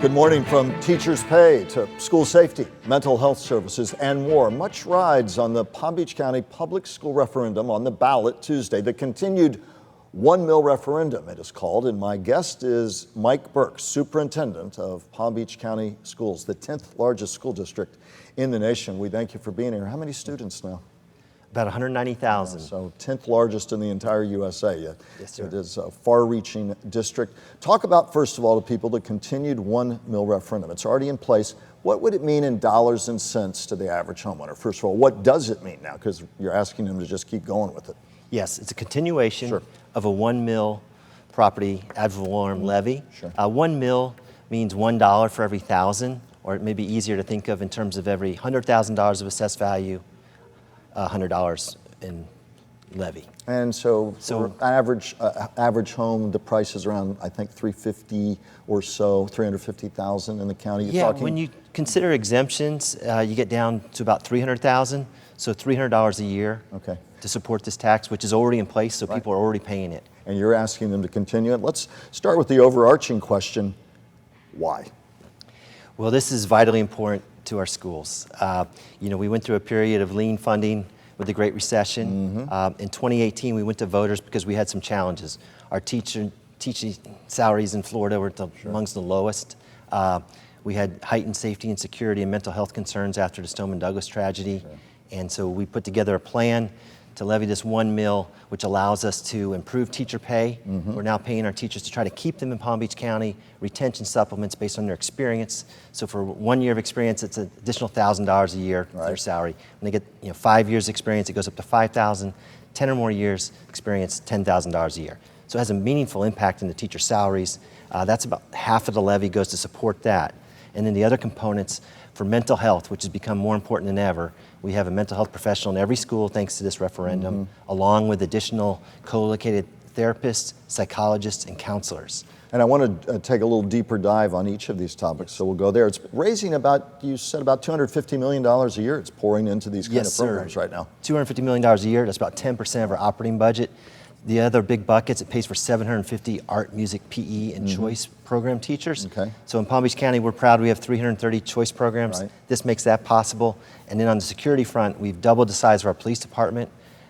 Good morning. From teachers' pay to school safety, mental health services, and more. Much rides on the Palm Beach County public school referendum on the ballot Tuesday. The continued $1 mill referendum, it is called, and my guest is Mike Burke, Superintendent of Palm Beach County Schools, the 10th largest school district in the nation. We thank you for being here. How many students now? About 190,000. So 10th largest in the entire USA. Yes, sir. It is a far-reaching district. Talk about, first of all, to people, the continued $1 mill referendum. It's already in place. What would it mean in dollars and cents to the average homeowner? First of all, what does it mean now? Because you're asking them to just keep going with it. Yes, it's a continuation of a $1 mill property ad valorem levy. 1 mill means $1 for every 1,000, or it may be easier to think of in terms of every $100,000 of assessed value, $100 in levy. And so for average home, the price is around, I think, $350 or so, $350,000 in the county. Yeah, when you consider exemptions, you get down to about $300,000, so $300 a year to support this tax, which is already in place, so people are already paying it. And you're asking them to continue it. Let's start with the overarching question: why? Well, this is vitally important to our schools. We went through a period of lean funding with the Great Recession. In 2018, we went to voters because we had some challenges. Our teaching salaries in Florida were amongst the lowest. We had heightened safety and security and mental health concerns after the Stoneman Douglas tragedy. And so we put together a plan to levy this $1 mill, which allows us to improve teacher pay. We're now paying our teachers to try to keep them in Palm Beach County, retention supplements based on their experience. So for 1 year of experience, it's an additional $1,000 a year to their salary. When they get 5 years experience, it goes up to $5,000. 10 or more years experience, $10,000 a year. So it has a meaningful impact in the teacher salaries. That's about half of the levy goes to support that. And then the other components for mental health, which has become more important than ever. We have a mental health professional in every school thanks to this referendum, along with additional co-located therapists, psychologists, and counselors. And I want to take a little deeper dive on each of these topics, so we'll go there. It's raising about, you said, about $250 million a year. It's pouring into these kind of programs right now. $250 million a year, that's about 10% of our operating budget. The other big buckets, it pays for 750 art, music, PE, and choice program teachers. So in Palm Beach County, we're proud we have 330 choice programs. This makes that possible. And then on the security front, we've doubled the size of our police department,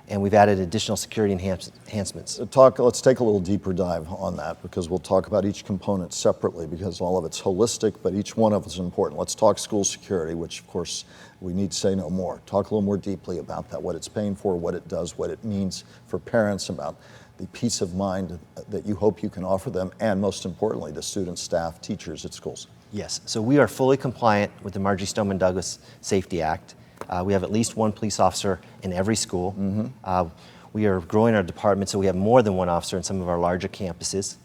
and we've added additional security enhancements. Let's take a little deeper dive on that, because we'll talk about each component separately, because all of it's holistic, but each one of it's important. Let's talk school security, which of course we need to say no more. Talk a little more deeply about that, what it's paying for, what it does, what it means for parents, about the peace of mind that you hope you can offer them, and most importantly, the students, staff, teachers at schools. Yes, so we are fully compliant with the Marjorie Stoneman Douglas Safety Act. We have at least one police officer in every school. We are growing our department, so we have more than one officer in some of our larger campuses.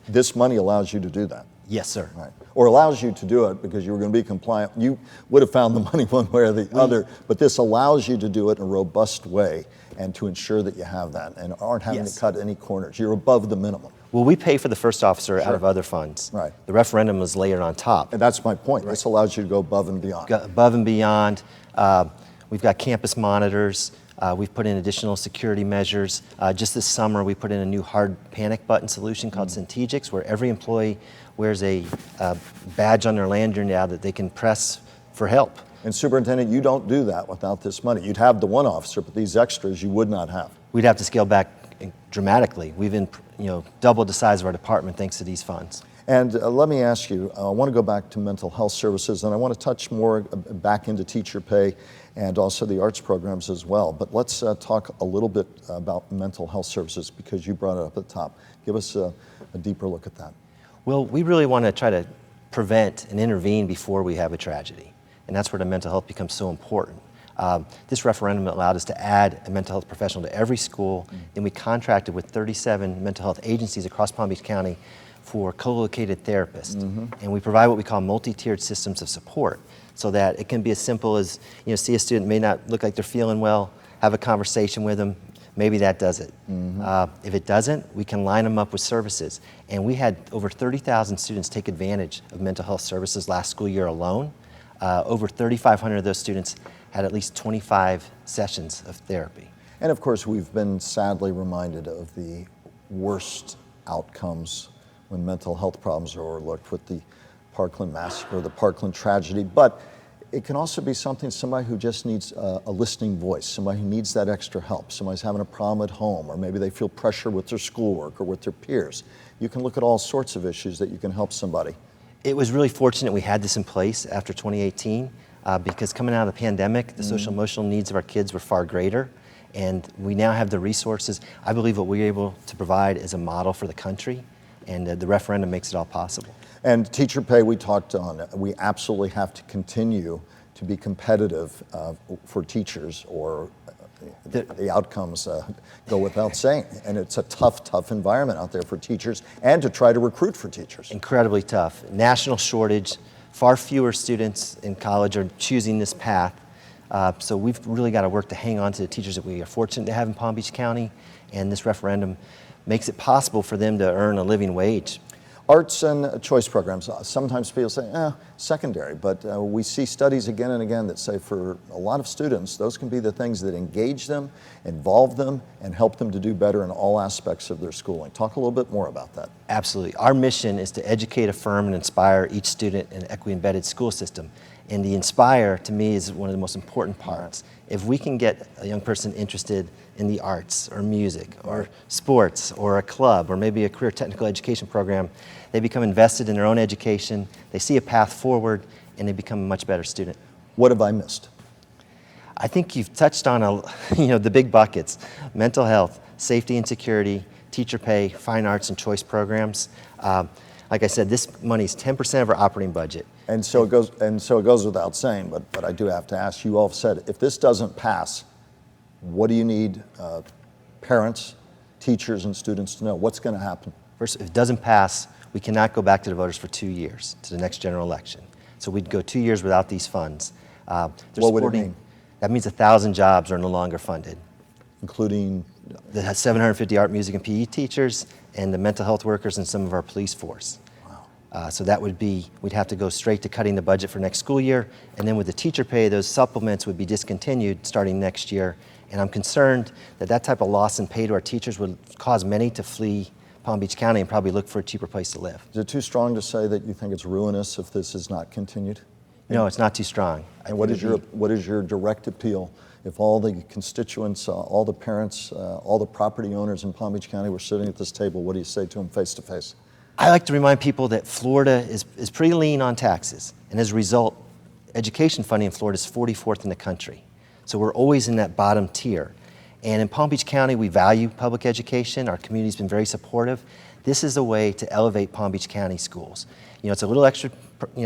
This money allows you to do that? Yes, sir. Or allows you to do it because you were going to be compliant. You would have found the money one way or the other, but this allows you to do it in a robust way and to ensure that you have that and aren't having to cut any corners. You're above the minimum. Well, we pay for the first officer out of other funds. The referendum was layered on top. And that's my point. This allows you to go above and beyond. Above and beyond. We've got campus monitors. We've put in additional security measures. Just this summer, we put in a new hard panic button solution called Centegix, where every employee wears a badge on their lanyard now that they can press for help. And Superintendent, you don't do that without this money. You'd have the one officer, but these extras you would not have. We'd have to scale back dramatically. We've doubled the size of our department thanks to these funds. And let me ask you, I want to go back to mental health services, and I want to touch more back into teacher pay and also the arts programs as well. But let's talk a little bit about mental health services, because you brought it up at the top. Give us a deeper look at that. Well, we really want to try to prevent and intervene before we have a tragedy. And that's where the mental health becomes so important. This referendum allowed us to add a mental health professional to every school. Then we contracted with 37 mental health agencies across Palm Beach County for co-located therapists. And we provide what we call multi-tiered systems of support, so that it can be as simple as, see a student may not look like they're feeling well, have a conversation with them, maybe that does it. If it doesn't, we can line them up with services. And we had over 30,000 students take advantage of mental health services last school year alone. Over 3,500 of those students had at least 25 sessions of therapy. And of course, we've been sadly reminded of the worst outcomes when mental health problems are overlooked, with the Parkland massacre, the Parkland tragedy, but it can also be somebody who just needs a listening voice, somebody who needs that extra help, somebody's having a problem at home, or maybe they feel pressure with their schoolwork or with their peers. You can look at all sorts of issues that you can help somebody. It was really fortunate we had this in place after 2018 because coming out of the pandemic, the social emotional needs of our kids were far greater, and we now have the resources. I believe what we're able to provide is a model for the country, and the referendum makes it all possible. And teacher pay, we talked on, we absolutely have to continue to be competitive for teachers, or the outcomes go without saying. And it's a tough environment out there for teachers, and to try to recruit for teachers. Incredibly tough. National shortage. Far fewer students in college are choosing this path. So we've really got to work to hang on to the teachers that we are fortunate to have in Palm Beach County, and this referendum makes it possible for them to earn a living wage. Arts and choice programs, sometimes people say, secondary, but we see studies again and again that say for a lot of students, those can be the things that engage them, involve them, and help them to do better in all aspects of their schooling. Talk a little bit more about that. Absolutely. Our mission is to educate, affirm, and inspire each student in an equity-embedded school system. And the inspire, to me, is one of the most important parts. If we can get a young person interested in the arts or music or sports or a club or maybe a career technical education program, they become invested in their own education, they see a path forward, and they become a much better student. What have I missed? I think you've touched on the big buckets: mental health, safety and security, teacher pay, fine arts and choice programs. Like I said, this money is 10% of our operating budget. And so it goes without saying, but I do have to ask, you all have said, if this doesn't pass, what do you need parents, teachers, and students to know? What's going to happen? First, if it doesn't pass, we cannot go back to the voters for 2 years, to the next general election. So we'd go 2 years without these funds. What would it mean? That means 1,000 jobs are no longer funded. Including? The 750 art, music, and PE teachers, and the mental health workers, and some of our police force. So that would be, we'd have to go straight to cutting the budget for next school year, and then with the teacher pay, those supplements would be discontinued starting next year. And I'm concerned that that type of loss in pay to our teachers would cause many to flee Palm Beach County and probably look for a cheaper place to live. Is it too strong to say that you think it's ruinous if this is not continued? No, it's not too strong. And what is your direct appeal if all the constituents, all the parents, all the property owners in Palm Beach County were sitting at this table? What do you say to them face to face? I like to remind people that Florida is pretty lean on taxes, and as a result, education funding in Florida is 44th in the country. So we're always in that bottom tier. And in Palm Beach County, we value public education. Our community's been very supportive. This is a way to elevate Palm Beach County schools. It's a little extra,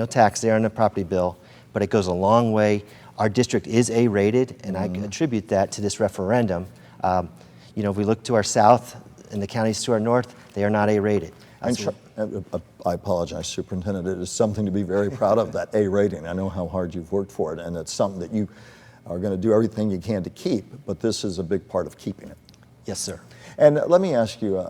tax there on the property bill, but it goes a long way. Our district is A-rated, and I attribute that to this referendum. If we look to our south and the counties to our north, they are not A-rated. I apologize, Superintendent. It is something to be very proud of, that A rating. I know how hard you've worked for it, and it's something that you are going to do everything you can to keep, but this is a big part of keeping it. Yes, sir. And let me ask you,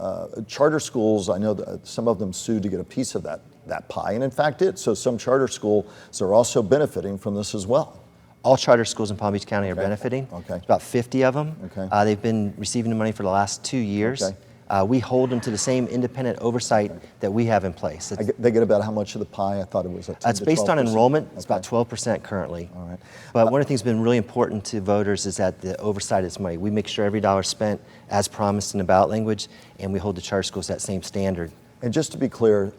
charter schools, I know that some of them sued to get a piece of that pie, and in fact did. So some charter schools are also benefiting from this as well. All charter schools in Palm Beach County are benefiting. Okay. About 50 of them. Okay. They've been receiving the money for the last 2 years. Okay. We hold them to the same independent oversight that we have in place. They get about how much of the pie? I thought it was 10 It's to based on 12%. enrollment. It's about 12% currently. All right. But one of the things that's been really important to voters is that the oversight of this money. We make sure every dollar spent as promised in the ballot language, and we hold the charter schools to that same standard. And just to be clear,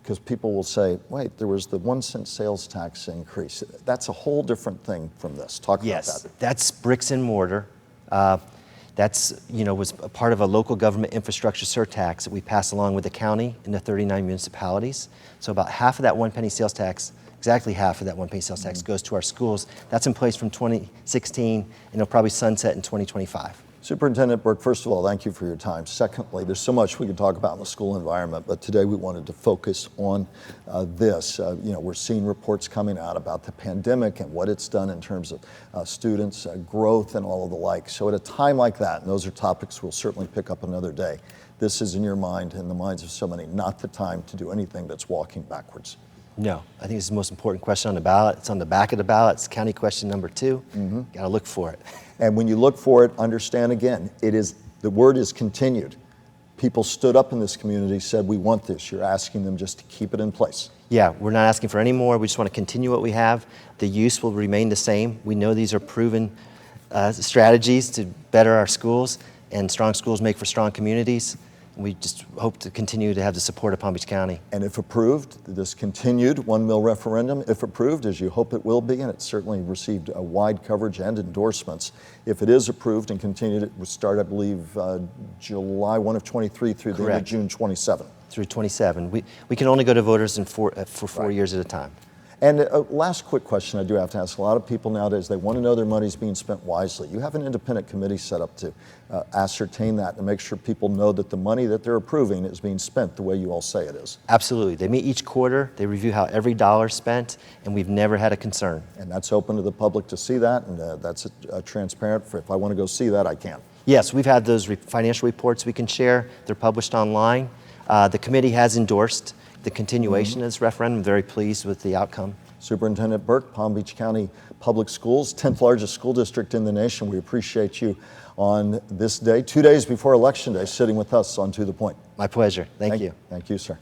because people will say, wait, there was the 1 cent sales tax increase. That's a whole different thing from this. Talk about that. Yes, that's bricks and mortar. That's, was a part of a local government infrastructure surtax that we passed along with the county and the 39 municipalities. So about half of that 1 penny sales tax, exactly half of that 1 penny sales tax goes to our schools. That's in place from 2016, and it'll probably sunset in 2025. Superintendent Burke, first of all, thank you for your time. Secondly, there's so much we could talk about in the school environment, but today we wanted to focus on this. We're seeing reports coming out about the pandemic and what it's done in terms of students' growth and all of the like. So at a time like that, and those are topics we'll certainly pick up another day, this is in your mind and the minds of so many, not the time to do anything that's walking backwards. No, I think it's the most important question on the ballot. It's on the back of the ballot. It's county question number 2. Got to look for it. And when you look for it, understand again, the word is continued. people stood up in this community, said, we want this. You're asking them just to keep it in place. Yeah, we're not asking for any more. We just want to continue what we have. The use will remain the same. We know these are proven strategies to better our schools, and strong schools make for strong communities. We just hope to continue to have the support of Palm Beach County. And if approved, this continued 1 mil referendum, if approved, as you hope it will be, and it certainly received a wide coverage and endorsements, if it is approved and continued, it would start, I believe, July 1 of 23 through the end of June 27. Through 27. We can only go to voters for 4 years at a time. And last quick question I do have to ask. A lot of people nowadays, they want to know their money's being spent wisely. You have an independent committee set up to ascertain that and make sure people know that the money that they're approving is being spent the way you all say it is. Absolutely. They meet each quarter, they review how every dollar is spent, and we've never had a concern. And that's open to the public to see that, and that's transparent. If I want to go see that, I can. Yes, we've had those financial reports we can share. They're published online. The committee has endorsed the continuation of this referendum. I'm very pleased with the outcome. Superintendent Burke, Palm Beach County Public Schools, 10th largest school district in the nation. We appreciate you on this day, 2 days before Election Day, sitting with us on To The Point. My pleasure. Thank you. Thank you, sir.